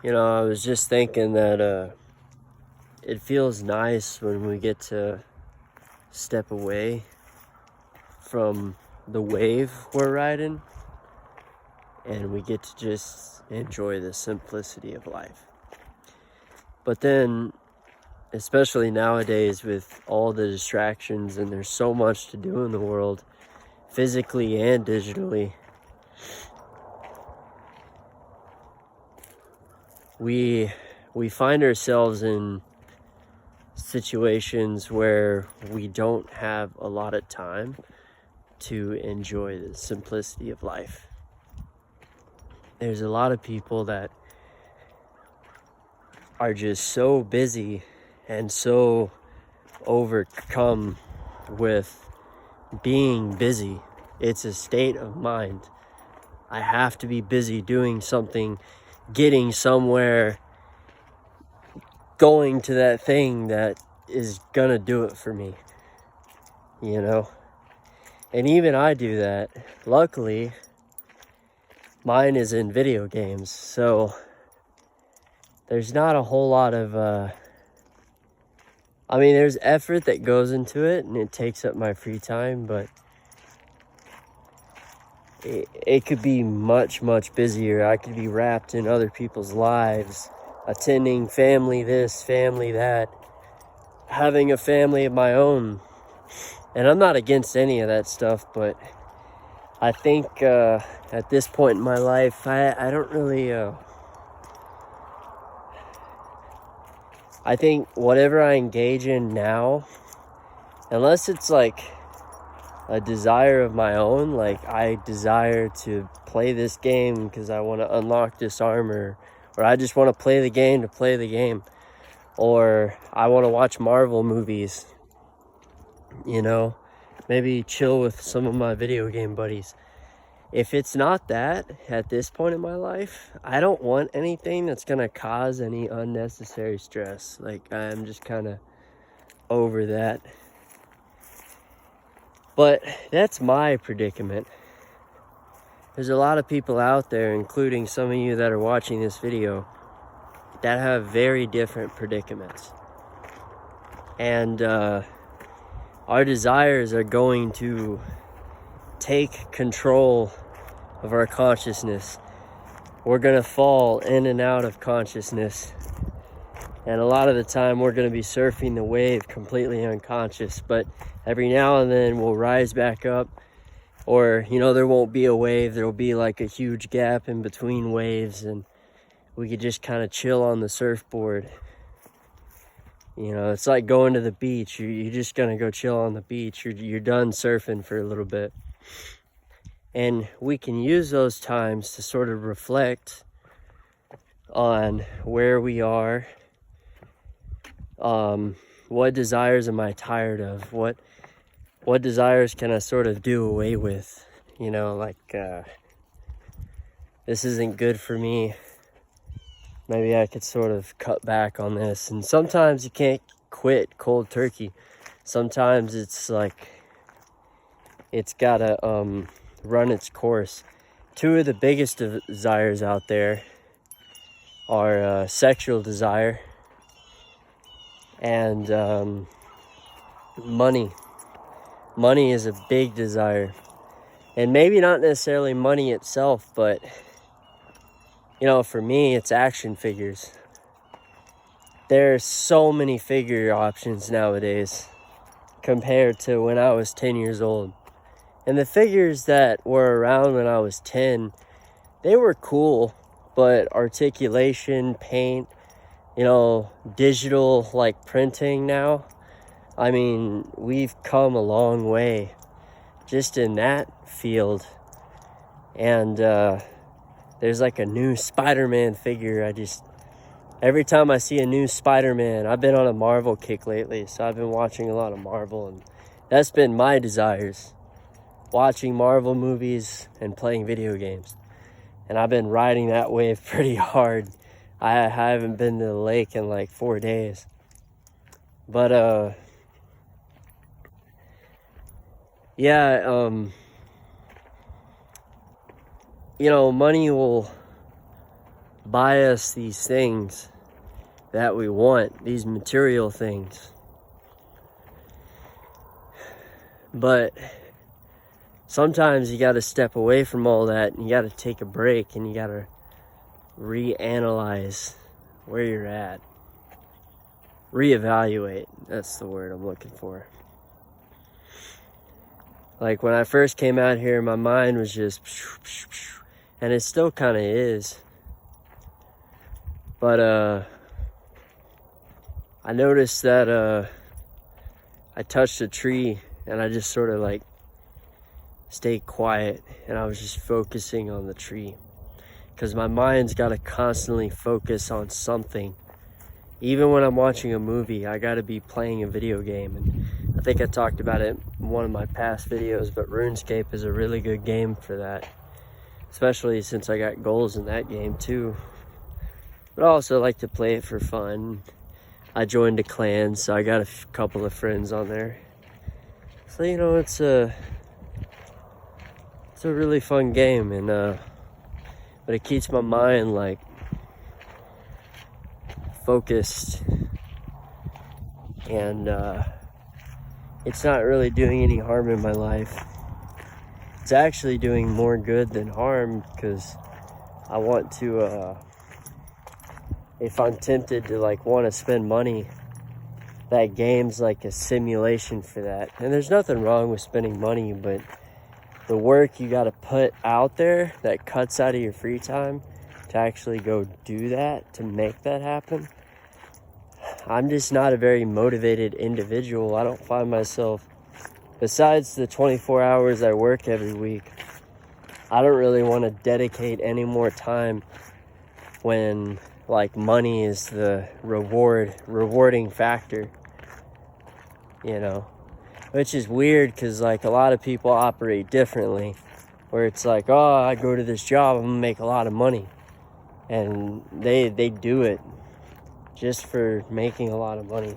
I was just thinking that it feels nice when we get to step away from the wave we're riding and we get to just enjoy the simplicity of life. But then, especially nowadays with all the distractions, and there's so much to do in the world, physically and digitally, we find ourselves in situations where we don't have a lot of time to enjoy the simplicity of life. There's a lot of people that are just so busy and so overcome with being busy. It's a state of mind. I have to be busy doing something, getting somewhere, going to that thing that is gonna do it for me, And even I do that. Luckily, mine is in video games, so there's not a whole lot of, there's effort that goes into it, and it takes up my free time, but it could be much, much busier. I could be wrapped in other people's lives, attending family this, family that, having a family of my own. And I'm not against any of that stuff, but I think at this point in my life, I don't really... I think whatever I engage in now, unless it's like a desire of my own, like I desire to play this game because I want to unlock this armor, or I just want to play the game to play the game, or I want to watch Marvel movies, maybe chill with some of my video game buddies. If it's not that, at this point in my life, I don't want anything that's going to cause any unnecessary stress. Like, I'm just kind of over that. But that's my predicament. There's a lot of people out there, including some of you that are watching this video, that have very different predicaments. And our desires are going to take control of our consciousness. We're going to fall in and out of consciousness. And a lot of the time we're going to be surfing the wave completely unconscious. But every now and then we'll rise back up. Or, there won't be a wave. There will be like a huge gap in between waves. And we could just kind of chill on the surfboard. It's like going to the beach. You're just going to go chill on the beach. You're done surfing for a little bit. And we can use those times to sort of reflect on where we are. What desires am I tired of? What desires can I sort of do away with? This isn't good for me. Maybe I could sort of cut back on this. And sometimes you can't quit cold turkey. Sometimes it's like, it's gotta run its course. Two of the biggest desires out there are sexual desire and money. Money is a big desire. And maybe not necessarily money itself, but for me, it's action figures. There's so many figure options nowadays compared to when I was 10 years old. And the figures that were around when I was 10, they were cool, but articulation, paint, digital like printing now, we've come a long way just in that field. And there's like a new Spider-Man figure. Every time I see a new Spider-Man, I've been on a Marvel kick lately, so I've been watching a lot of Marvel, and that's been my desires. Watching Marvel movies and playing video games. And I've been riding that wave pretty hard. I haven't been to the lake in like 4 days. But money will buy us these things that we want, these material things. But sometimes you got to step away from all that, and you got to take a break, and you got to reanalyze where you're at. Reevaluate, that's the word I'm looking for. Like when I first came out here, my mind was just, and it still kind of is. But I noticed that I touched a tree and I just sort of like stayed quiet, and I was just focusing on the tree. Because my mind's got to constantly focus on something. Even when I'm watching a movie, I got to be playing a video game. And I think I talked about it in one of my past videos, but RuneScape is a really good game for that. Especially since I got goals in that game too. But I also like to play it for fun. I joined a clan, so I got a couple of friends on there. So, you know, it's a really fun game, and but it keeps my mind like focused, and it's not really doing any harm in my life. It's actually doing more good than harm, because I want to if I'm tempted to like want to spend money, that game's like a simulation for that. And there's nothing wrong with spending money, but the work you got to put out there that cuts out of your free time to actually go do that, to make that happen. I'm just not a very motivated individual. I don't find myself, besides the 24 hours I work every week, I don't really want to dedicate any more time when like money is the rewarding factor, you know. Which is weird, because like a lot of people operate differently, where it's like, oh, I go to this job, I'm gonna make a lot of money, and they do it just for making a lot of money.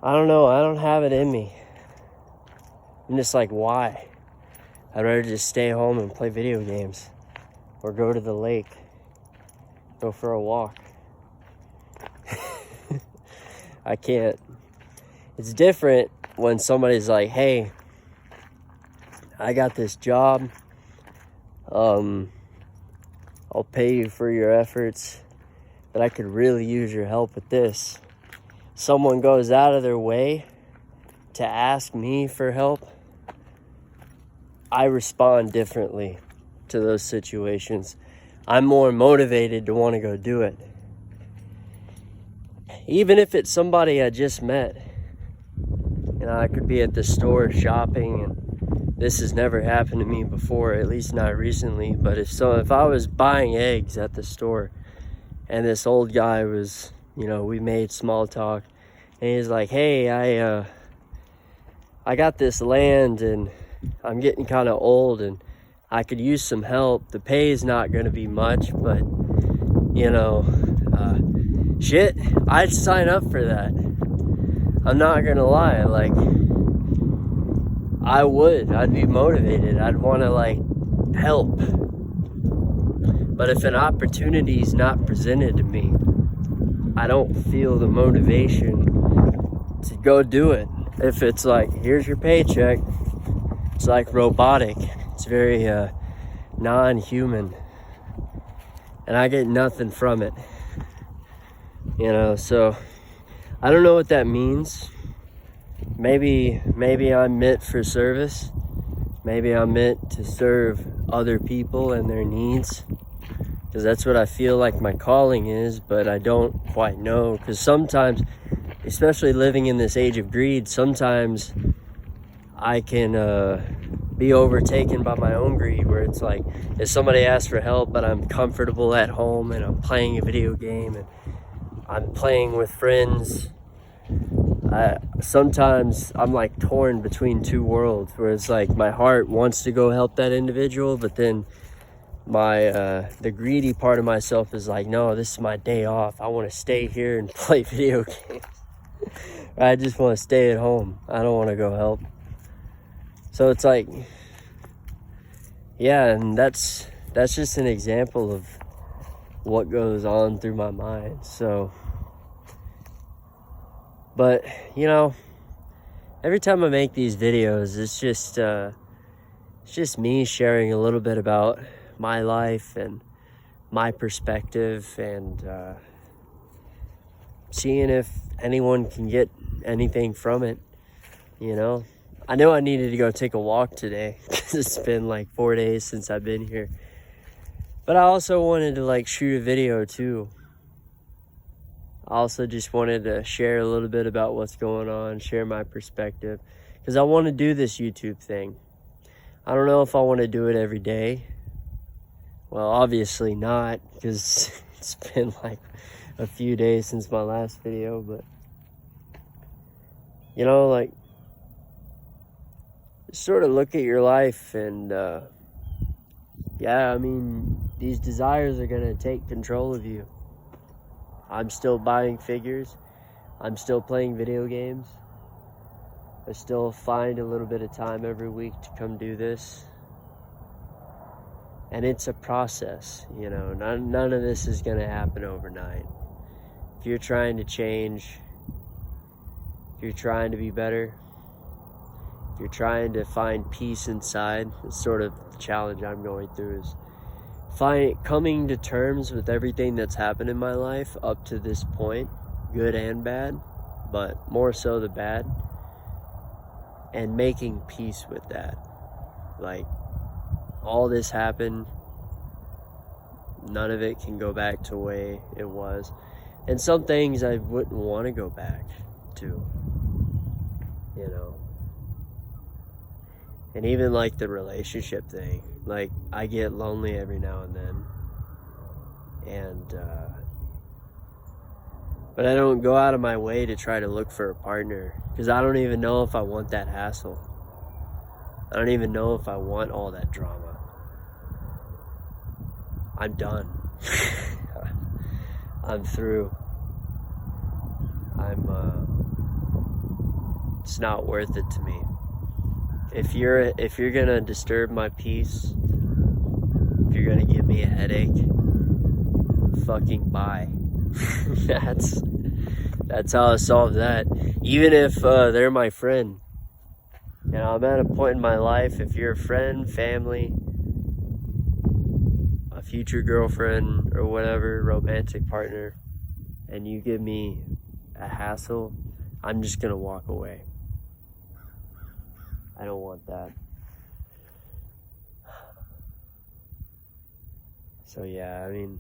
I don't know, I don't have it in me. I'm just like, why? I'd rather just stay home and play video games, or go to the lake, go for a walk. I can't. It's different when somebody's like, hey, I got this job, I'll pay you for your efforts, but I could really use your help with this. Someone goes out of their way to ask me for help, I respond differently to those situations. I'm more motivated to want to go do it. Even if it's somebody I just met. You know, I could be at the store shopping, and this has never happened to me before, at least not recently. But if I was buying eggs at the store, and this old guy was, you know, we made small talk, and he's like, hey, I got this land, and I'm getting kind of old, and I could use some help. The pay is not going to be much, but, you know, shit, I'd sign up for that. I'm not gonna lie, like, I'd be motivated. I'd want to like help. But if an opportunity is not presented to me, I don't feel the motivation to go do it. If it's like, here's your paycheck, it's like robotic. It's very non-human, and I get nothing from it. You know, so I don't know what that means. Maybe I'm meant for service. Maybe I'm meant to serve other people and their needs, because that's what I feel like my calling is, but I don't quite know. Because sometimes, especially living in this age of greed, sometimes I can be overtaken by my own greed, where it's like, if somebody asks for help but I'm comfortable at home and I'm playing a video game and I'm playing with friends, sometimes I'm like torn between two worlds, where it's like my heart wants to go help that individual, but then the greedy part of myself is like, no, this is my day off. I want to stay here and play video games. I just want to stay at home. I don't want to go help. So it's like, yeah, and that's just an example of what goes on through my mind. So, but you know, every time I make these videos, it's just me sharing a little bit about my life and my perspective, and seeing if anyone can get anything from it. You know, I know I needed to go take a walk today because it's been like 4 days since I've been here, but I also wanted to like shoot a video too. I also just wanted to share a little bit about what's going on, share my perspective, because I want to do this YouTube thing. I don't know if I want to do it every day. Well, obviously not, because it's been like a few days since my last video, but you know, like, sort of look at your life, and yeah, I mean, these desires are gonna take control of you. I'm still buying figures. I'm still playing video games. I still find a little bit of time every week to come do this. And it's a process, you know. None of this is going to happen overnight. If you're trying to change, if you're trying to be better, if you're trying to find peace inside, it's sort of the challenge I'm going through, is coming to terms with everything that's happened in my life up to this point, good and bad, but more so the bad, and making peace with that. Like, all this happened, none of it can go back to the way it was, and some things I wouldn't want to go back to, you know. And even like the relationship thing, like, I get lonely every now and then, and but I don't go out of my way to try to look for a partner, because I don't even know if I want that hassle. I don't even know if I want all that drama. I'm done. I'm through. It's not worth it to me. If you're gonna disturb my peace, if you're gonna give me a headache, fucking bye. That's how I solve that. Even if they're my friend. You know, I'm at a point in my life, if you're a friend, family, a future girlfriend, or whatever, romantic partner, and you give me a hassle, I'm just gonna walk away. I don't want that. So yeah, I mean,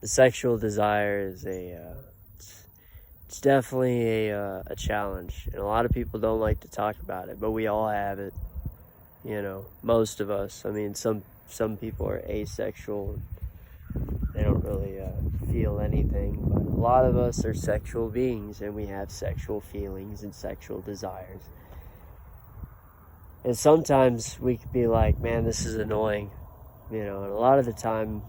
the sexual desire is it's definitely a challenge, and a lot of people don't like to talk about it, but we all have it, you know, most of us. I mean, some people are asexual, they don't really feel anything, but a lot of us are sexual beings, and we have sexual feelings and sexual desires. And sometimes we could be like, man, this is annoying, you know, and a lot of the time,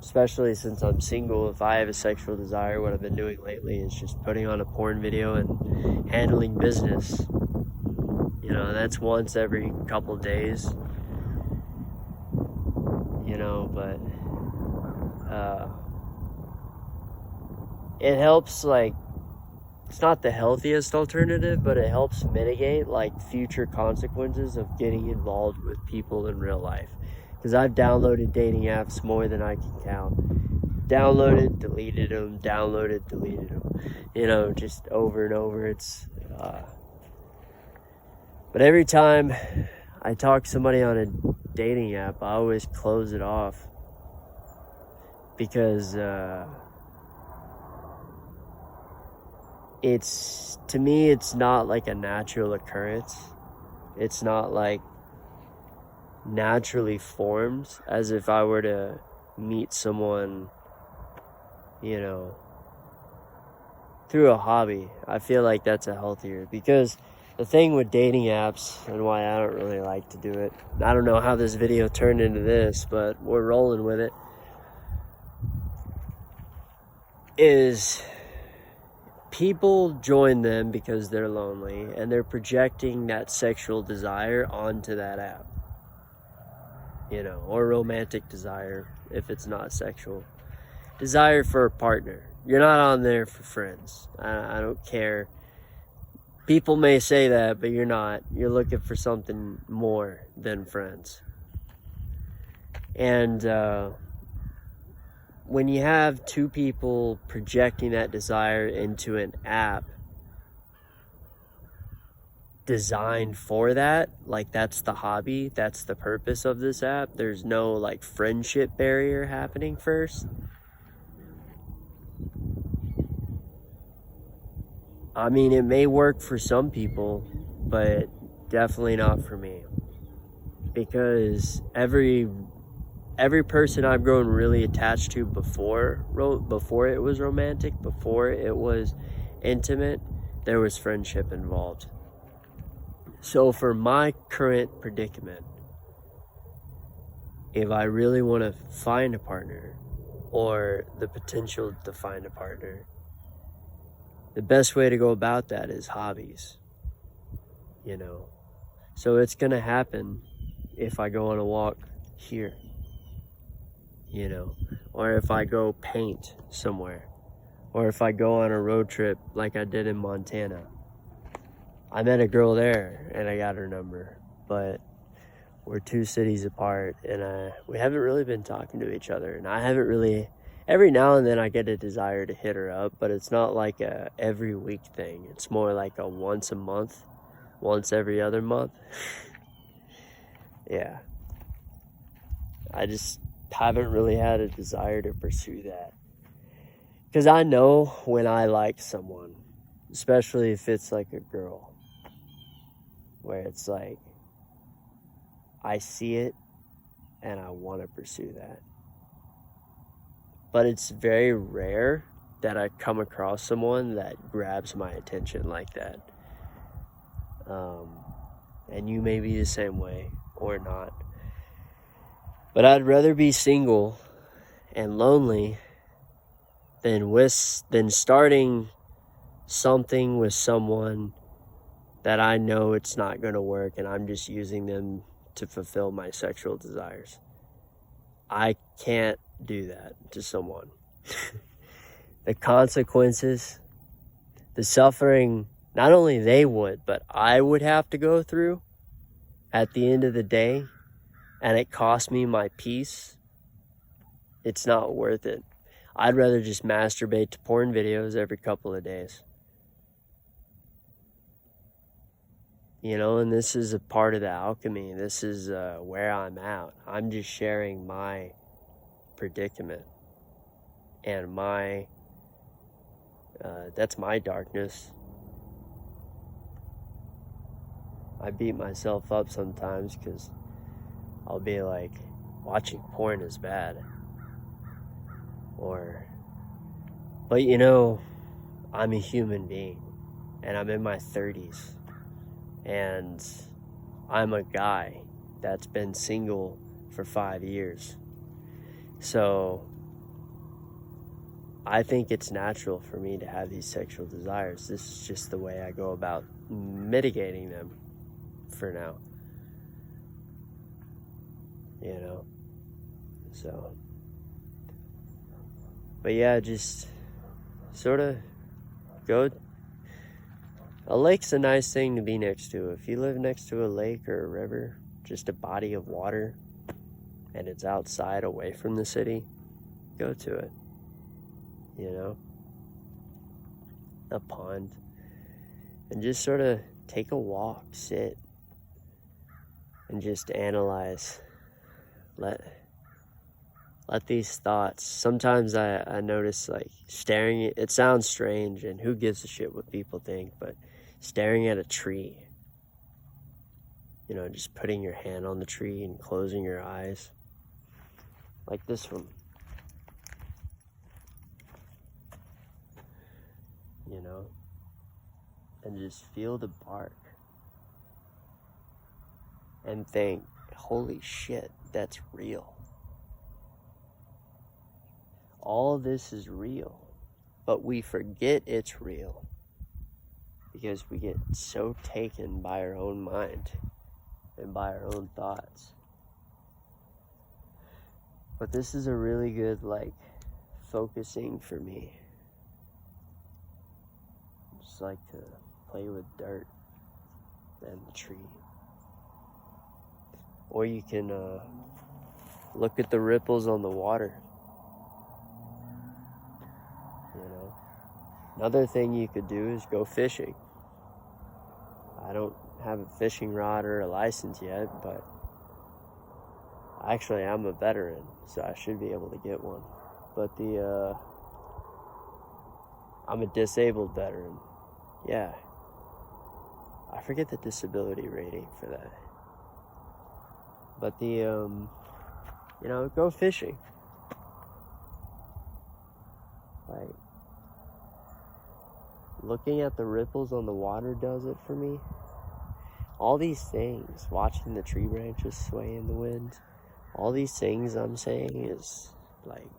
especially since I'm single, if I have a sexual desire, what I've been doing lately is just putting on a porn video and handling business. You know, that's once every couple days, you know, but it helps, like, it's not the healthiest alternative, but it helps mitigate like future consequences of getting involved with people in real life. Because I've downloaded dating apps more than I can count. Downloaded, deleted them, downloaded, deleted them. You know, just over and over. But every time I talk to somebody on a dating app, I always close it off. Because to me, it's not like a natural occurrence. It's not like naturally formed, as if I were to meet someone, you know, through a hobby. I feel like that's a healthier, because the thing with dating apps, and why I don't really like to do it, I don't know how this video turned into this, but we're rolling with it, is people join them because they're lonely, and they're projecting that sexual desire onto that app, you know, or romantic desire if it's not sexual. desire for a partner. You're not on there for friends. I don't care. People may say that, but you're not. You're looking for something more than friends. And when you have two people projecting that desire into an app designed for that, like that's the hobby, that's the purpose of this app, there's no like friendship barrier happening first. I mean, it may work for some people, but definitely not for me. Because every person I've grown really attached to before it was romantic, before it was intimate, there was friendship involved. So for my current predicament, if I really want to find a partner or the potential to find a partner, the best way to go about that is hobbies, you know. So it's going to happen if I go on a walk here, you know, or if I go paint somewhere, or if I go on a road trip like I did in Montana. I met a girl there and I got her number, but we're 2 cities apart and we haven't really been talking to each other, and I haven't really. Every now and then I get a desire to hit her up, but it's not like a every week thing. It's more like a once a month, once every other month. Yeah. I just haven't really had a desire to pursue that. Because I know when I like someone, especially if it's like a girl, where it's like, I see it and I want to pursue that. But it's very rare that I come across someone that grabs my attention like that. And you may be the same way or not. But I'd rather be single and lonely than starting something with someone that I know it's not going to work and I'm just using them to fulfill my sexual desires. I can't do that to someone. The consequences, the suffering, not only they would, but I would have to go through at the end of the day, and it cost me my peace, it's not worth it. I'd rather just masturbate to porn videos every couple of days. You know, and this is a part of the alchemy. This is where I'm at. I'm just sharing my predicament and that's my darkness. I beat myself up sometimes because I'll be like, watching porn is bad, but you know, I'm a human being and I'm in my 30s and I'm a guy that's been single for 5 years. So I think it's natural for me to have these sexual desires. This is just the way I go about mitigating them for now. You know? So. But yeah, just sort of go. A lake's a nice thing to be next to. If you live next to a lake or a river, just a body of water, and it's outside away from the city, go to it. You know? A pond. And just sort of take a walk, sit, and just analyze. Let these thoughts, sometimes I notice like staring, it sounds strange and who gives a shit what people think, but staring at a tree, you know, just putting your hand on the tree and closing your eyes, like this one, you know, and just feel the bark and think, holy shit, that's real. All this is real, but we forget it's real because we get so taken by our own mind and by our own thoughts. But this is a really good, like, focusing for me. I just like to play with dirt and the tree. Or you can look at the ripples on the water. You know, another thing you could do is go fishing. I don't have a fishing rod or a license yet, but actually I'm a veteran, so I should be able to get one. But I'm a disabled veteran. Yeah. I forget the disability rating for that. But go fishing. Like, looking at the ripples on the water does it for me. All these things, watching the tree branches sway in the wind, all these things I'm saying is like,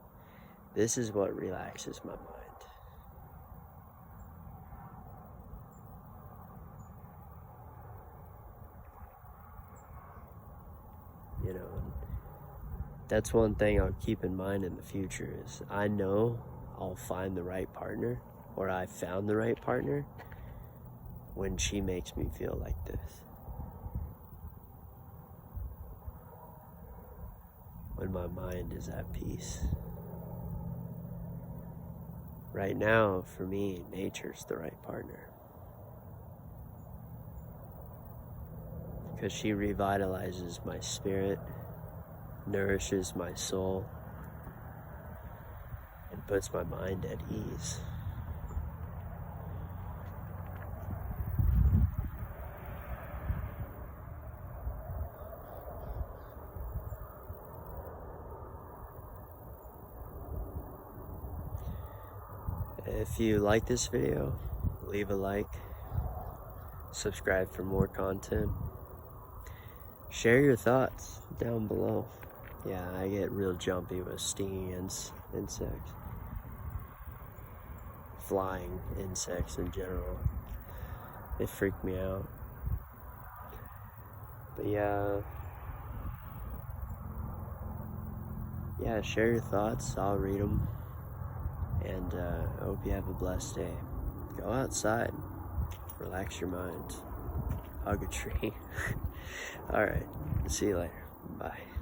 this is what relaxes my mind. You know, and that's one thing I'll keep in mind in the future is I know I'll find the right partner, or I found the right partner, when she makes me feel like this. When my mind is at peace. Right now, for me, nature's the right partner. Because she revitalizes my spirit, nourishes my soul, and puts my mind at ease. If you like this video, leave a like, subscribe for more content, share your thoughts down below. Yeah, I get real jumpy with stinging insects, flying insects in general. They freak me out. But yeah, share your thoughts, I'll read them. And I hope you have a blessed day. Go outside, relax your mind, hug a tree. All right, see you later. Bye.